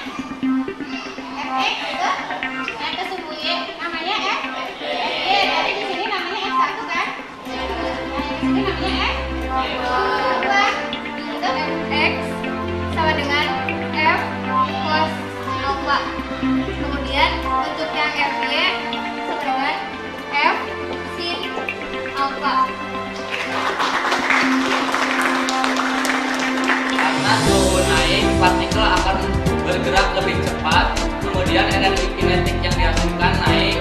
Fx itu yang ke sumbu Y namanya F. Y berarti di sini namanya F1 kan? Nah, yang di sini namanya F2. Itu Fx sama dengan F cos alpha. Kemudian untuk yang Fy sama dengan F sin alpha. Karena suhu naik, partikel akan bergerak lebih cepat, kemudian energi kinetik yang dihasilkan naik,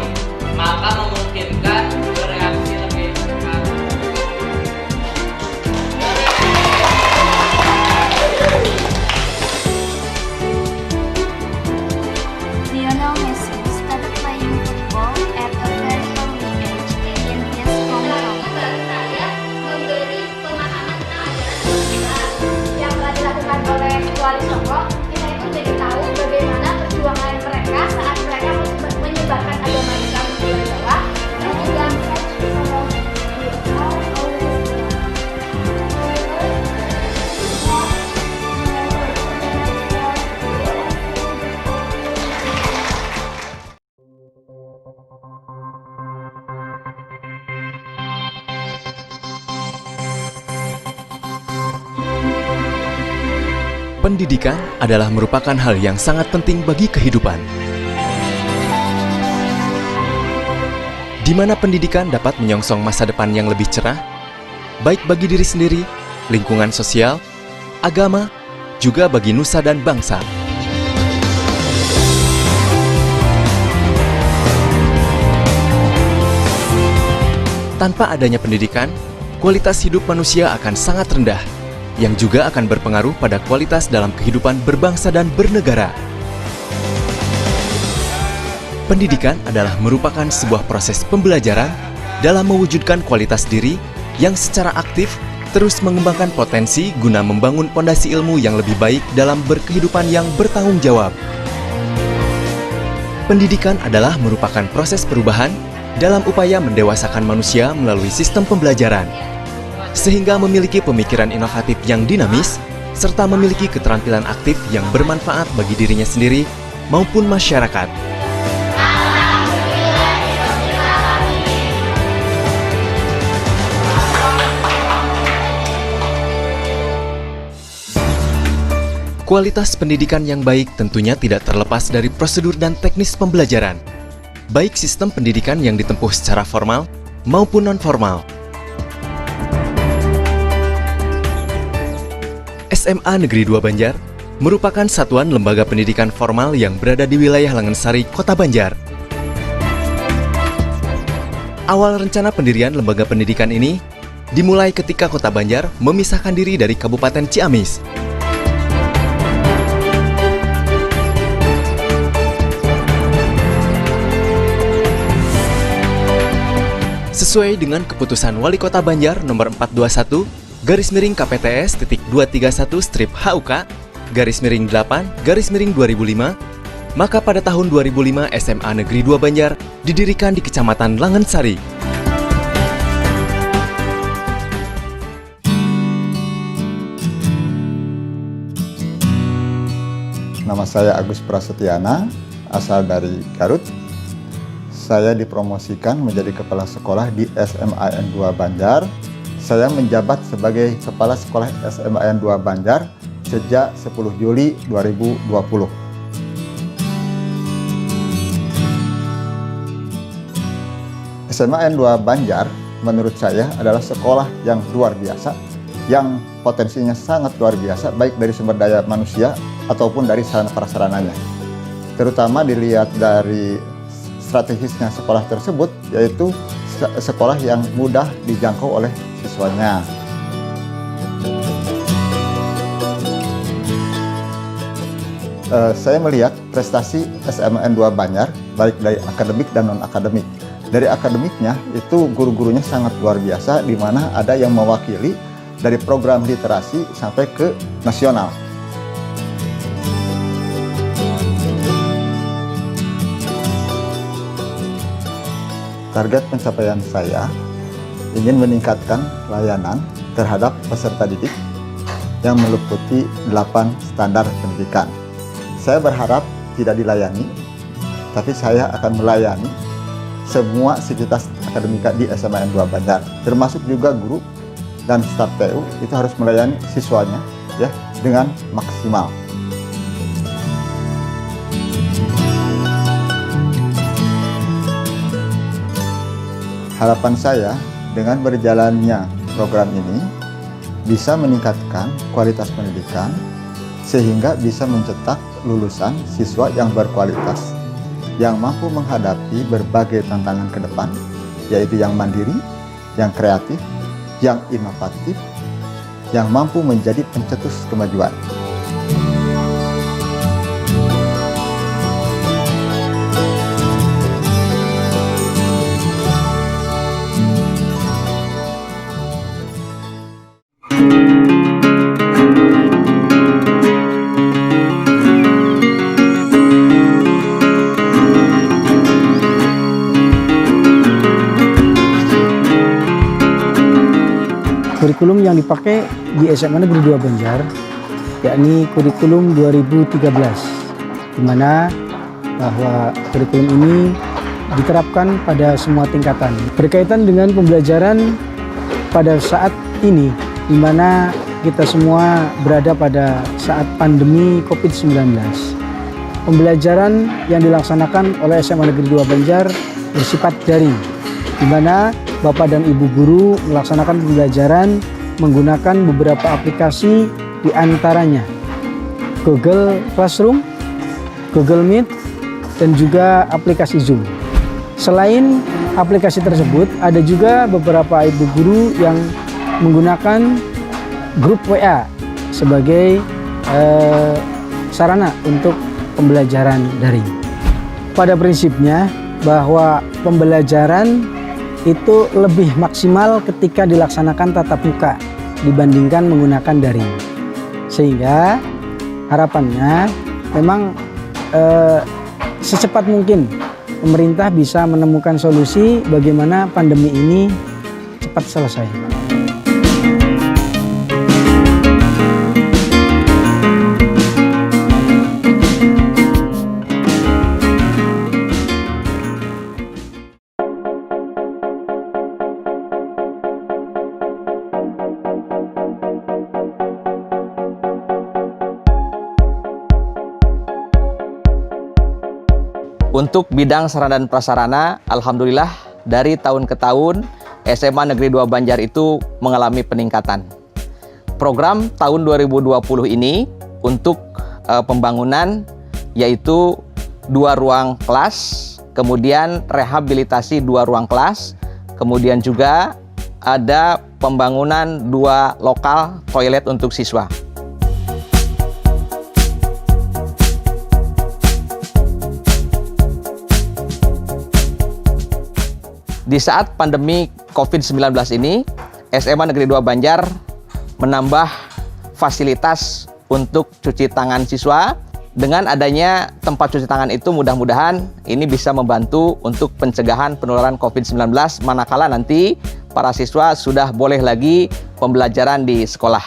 maka memungkinkan bereaksi lebih cepat. Lionel Messi started playing football at a very early age in his hometown. Saya memberi pemahaman tentang ajaran Pancasila yang telah dilakukan oleh Wali Songo. Kita itu jadi tahu bagaimana perjuangan mereka saat mereka menyebarkan agama Islam di Pulau Jawa dan juga Pendidikan adalah merupakan hal yang sangat penting bagi kehidupan. Di mana pendidikan dapat menyongsong masa depan yang lebih cerah, baik bagi diri sendiri, lingkungan sosial, agama, juga bagi nusa dan bangsa. Tanpa adanya pendidikan, kualitas hidup manusia akan sangat rendah, yang juga akan berpengaruh pada kualitas dalam kehidupan berbangsa dan bernegara. Pendidikan adalah merupakan sebuah proses pembelajaran dalam mewujudkan kualitas diri yang secara aktif terus mengembangkan potensi guna membangun pondasi ilmu yang lebih baik dalam berkehidupan yang bertanggung jawab. Pendidikan adalah merupakan proses perubahan dalam upaya mendewasakan manusia melalui sistem pembelajaran, sehingga memiliki pemikiran inovatif yang dinamis, serta memiliki keterampilan aktif yang bermanfaat bagi dirinya sendiri maupun masyarakat. Kualitas pendidikan yang baik tentunya tidak terlepas dari prosedur dan teknis pembelajaran, baik sistem pendidikan yang ditempuh secara formal maupun non-formal. SMA Negeri 2 Banjar merupakan satuan lembaga pendidikan formal yang berada di wilayah Langensari, Kota Banjar. Awal rencana pendirian lembaga pendidikan ini dimulai ketika Kota Banjar memisahkan diri dari Kabupaten Ciamis. Sesuai dengan keputusan Wali Kota Banjar nomor 421 /231-231-HUK-8/2005, maka pada tahun 2005 SMA Negeri 2 Banjar didirikan di Kecamatan Langensari. Nama saya Agus Prasetyana, asal dari Garut. Saya dipromosikan menjadi kepala sekolah di SMAN 2 Banjar. Saya menjabat sebagai kepala sekolah SMAN 2 Banjar sejak 10 Juli 2020. SMAN 2 Banjar menurut saya adalah sekolah yang luar biasa, yang potensinya sangat luar biasa, baik dari sumber daya manusia ataupun dari sarana prasarananya. Terutama dilihat dari strategisnya sekolah tersebut, yaitu sekolah yang mudah dijangkau oleh siswanya. Saya melihat prestasi SMAN 2 Banjar, baik dari akademik dan non-akademik. Dari akademiknya, itu guru-gurunya sangat luar biasa, di mana ada yang mewakili dari program literasi sampai ke nasional. Target pencapaian saya ingin meningkatkan layanan terhadap peserta didik yang meliputi 8 standar pendidikan. Saya berharap tidak dilayani, tapi saya akan melayani semua sivitas akademika di SMA N2 Banjar, termasuk juga guru dan staf TU itu harus melayani siswanya ya dengan maksimal. Harapan saya dengan berjalannya program ini bisa meningkatkan kualitas pendidikan sehingga bisa mencetak lulusan siswa yang berkualitas, yang mampu menghadapi berbagai tantangan ke depan, yaitu yang mandiri, yang kreatif, yang inovatif, yang mampu menjadi pencetus kemajuan. Kurikulum yang dipakai di SMA Negeri 2 Banjar yakni kurikulum 2013, di mana bahwa kurikulum ini diterapkan pada semua tingkatan. Berkaitan dengan pembelajaran pada saat ini, di mana kita semua berada pada saat pandemi COVID-19. Pembelajaran yang dilaksanakan oleh SMA Negeri 2 Banjar bersifat daring, di mana Bapak dan Ibu guru melaksanakan pembelajaran menggunakan beberapa aplikasi, di antaranya Google Classroom, Google Meet, dan juga aplikasi Zoom. Selain aplikasi tersebut, ada juga beberapa ibu guru yang menggunakan grup WA sebagai sarana untuk pembelajaran daring. Pada prinsipnya bahwa pembelajaran itu lebih maksimal ketika dilaksanakan tatap muka dibandingkan menggunakan daring. Sehingga harapannya memang secepat mungkin pemerintah bisa menemukan solusi bagaimana pandemi ini cepat selesai. Untuk bidang sarana dan prasarana, alhamdulillah dari tahun ke tahun SMA Negeri 2 Banjar itu mengalami peningkatan. Program tahun 2020 ini untuk pembangunan yaitu 2 ruang kelas, kemudian rehabilitasi 2 ruang kelas, kemudian juga ada pembangunan 2 lokal toilet untuk siswa. Di saat pandemi COVID-19 ini, SMA Negeri 2 Banjar menambah fasilitas untuk cuci tangan siswa. Dengan adanya tempat cuci tangan itu mudah-mudahan ini bisa membantu untuk pencegahan penularan COVID-19 manakala nanti para siswa sudah boleh lagi pembelajaran di sekolah.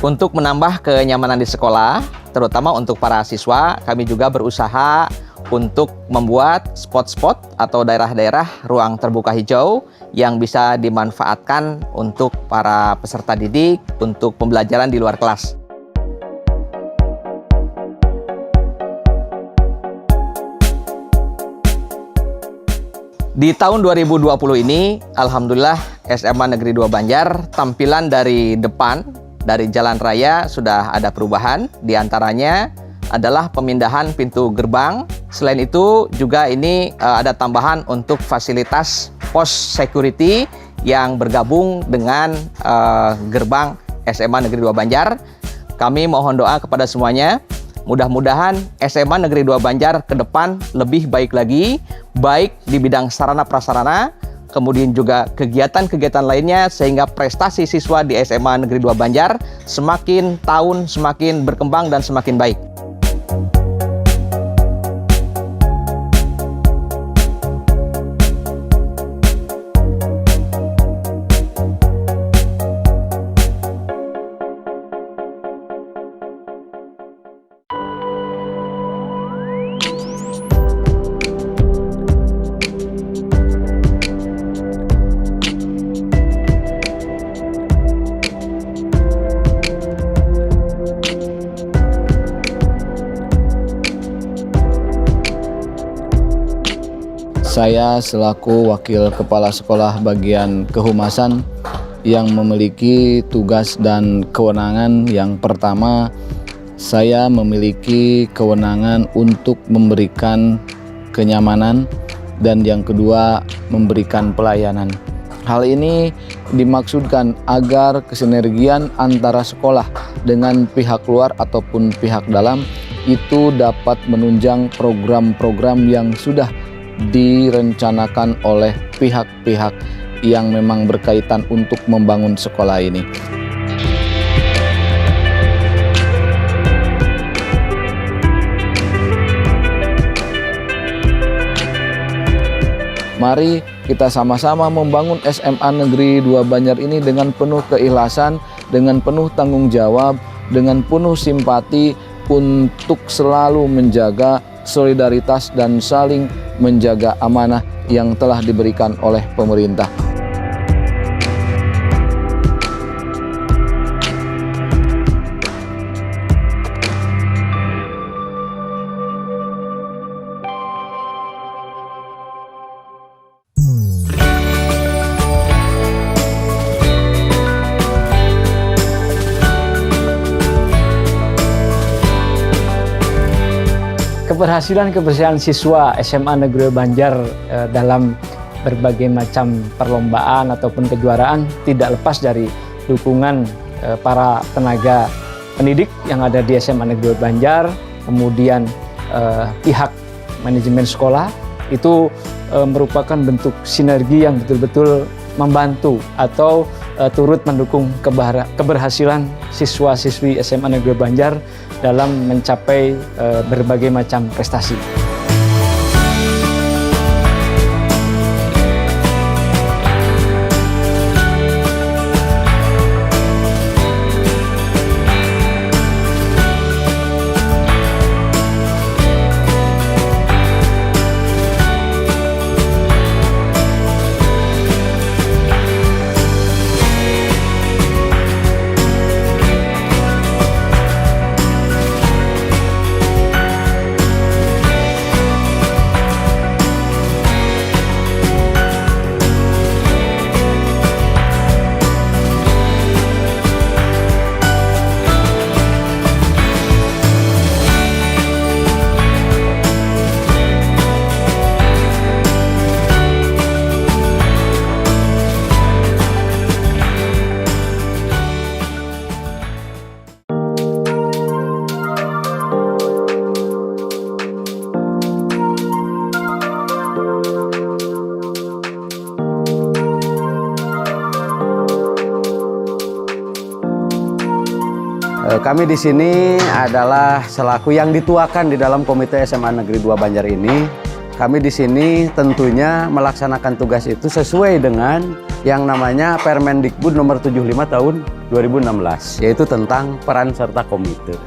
Untuk menambah kenyamanan di sekolah, terutama untuk para siswa, kami juga berusaha untuk membuat spot-spot atau daerah-daerah ruang terbuka hijau yang bisa dimanfaatkan untuk para peserta didik untuk pembelajaran di luar kelas. Di tahun 2020 ini, alhamdulillah SMA Negeri 2 Banjar tampilan dari depan, dari jalan raya sudah ada perubahan, di antaranya adalah pemindahan pintu gerbang. Selain itu juga ini ada tambahan untuk fasilitas pos security yang bergabung dengan gerbang SMA Negeri 2 Banjar. Kami mohon doa kepada semuanya, mudah-mudahan SMA Negeri 2 Banjar ke depan lebih baik lagi, baik di bidang sarana prasarana, kemudian juga kegiatan-kegiatan lainnya, sehingga prestasi siswa di SMA Negeri 2 Banjar semakin tahun semakin berkembang dan semakin baik. Saya selaku Wakil Kepala Sekolah Bagian Kehumasan yang memiliki tugas dan kewenangan. Yang pertama, saya memiliki kewenangan untuk memberikan kenyamanan, dan yang kedua memberikan pelayanan. Hal ini dimaksudkan agar kesinergian antara sekolah dengan pihak luar ataupun pihak dalam itu dapat menunjang program-program yang sudah direncanakan oleh pihak-pihak yang memang berkaitan untuk membangun sekolah ini. Mari kita sama-sama membangun SMA Negeri 2 Banjar ini dengan penuh keikhlasan, dengan penuh tanggung jawab, dengan penuh simpati untuk selalu menjaga solidaritas dan saling menjaga amanah yang telah diberikan oleh pemerintah. Keberhasilan siswa SMA Negeri Banjar dalam berbagai macam perlombaan ataupun kejuaraan tidak lepas dari dukungan para tenaga pendidik yang ada di SMA Negeri Banjar, kemudian pihak manajemen sekolah. Itu merupakan bentuk sinergi yang betul-betul membantu atau turut mendukung keberhasilan siswa-siswi SMA Negeri Banjar dalam mencapai berbagai macam prestasi. Kami di sini adalah selaku yang dituakan di dalam Komite SMA Negeri 2 Banjar ini. Kami di sini tentunya melaksanakan tugas itu sesuai dengan yang namanya Permendikbud nomor 75 tahun 2016, yaitu tentang peran serta komite.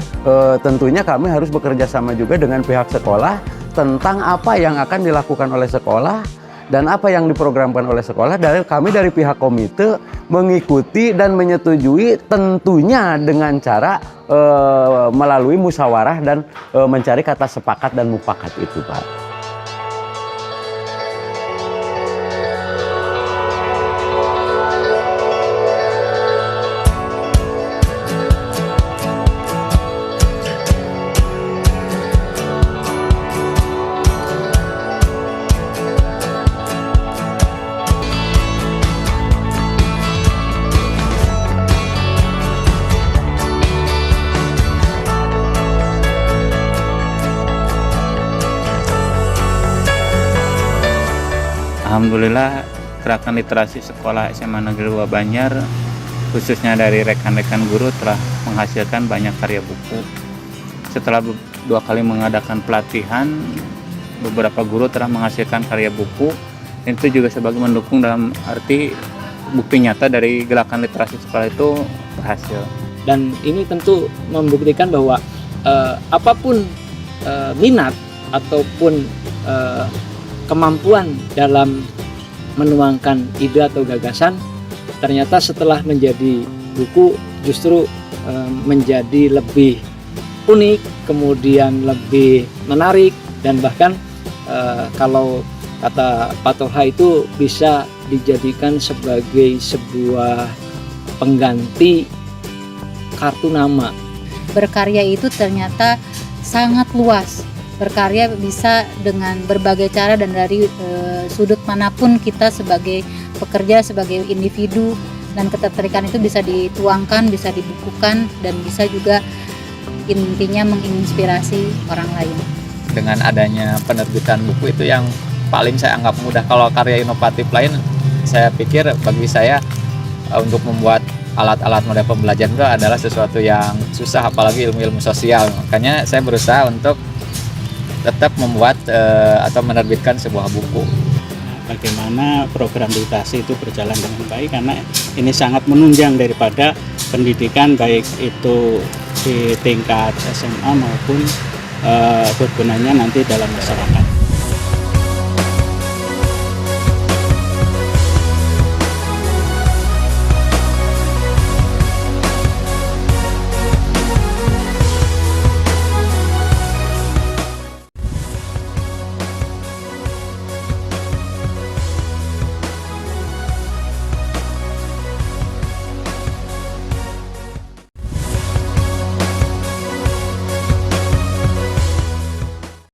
Tentunya kami harus bekerja sama juga dengan pihak sekolah tentang apa yang akan dilakukan oleh sekolah dan apa yang diprogramkan oleh sekolah. Kami dari pihak komite mengikuti dan menyetujui tentunya dengan cara melalui musyawarah dan mencari kata sepakat dan mufakat itu, Pak. Alhamdulillah gerakan literasi sekolah SMA Negeri 2 Banjar khususnya dari rekan-rekan guru telah menghasilkan banyak karya buku. Setelah 2 kali mengadakan pelatihan, beberapa guru telah menghasilkan karya buku. Itu juga sebagai mendukung dalam arti bukti nyata dari gerakan literasi sekolah itu berhasil. Dan ini tentu membuktikan bahwa apapun minat ataupun kemampuan dalam menuangkan ide atau gagasan, ternyata setelah menjadi buku justru menjadi lebih unik, kemudian lebih menarik, dan bahkan kalau kata Pak Toha itu bisa dijadikan sebagai sebuah pengganti kartu nama. Berkarya itu ternyata sangat luas. Berkarya bisa dengan berbagai cara dan dari sudut manapun kita sebagai pekerja, sebagai individu, dan ketertarikan itu bisa dituangkan, bisa dibukukan, dan bisa juga intinya menginspirasi orang lain. Dengan adanya penerbitan buku itu yang paling saya anggap mudah. Kalau karya inovatif lain, saya pikir bagi saya untuk membuat alat-alat model pembelajaran itu adalah sesuatu yang susah, apalagi ilmu-ilmu sosial. Makanya saya berusaha untuk tetap membuat atau menerbitkan sebuah buku. Bagaimana program literasi itu berjalan dengan baik, karena ini sangat menunjang daripada pendidikan baik itu di tingkat SMA maupun bergunanya nanti dalam masyarakat.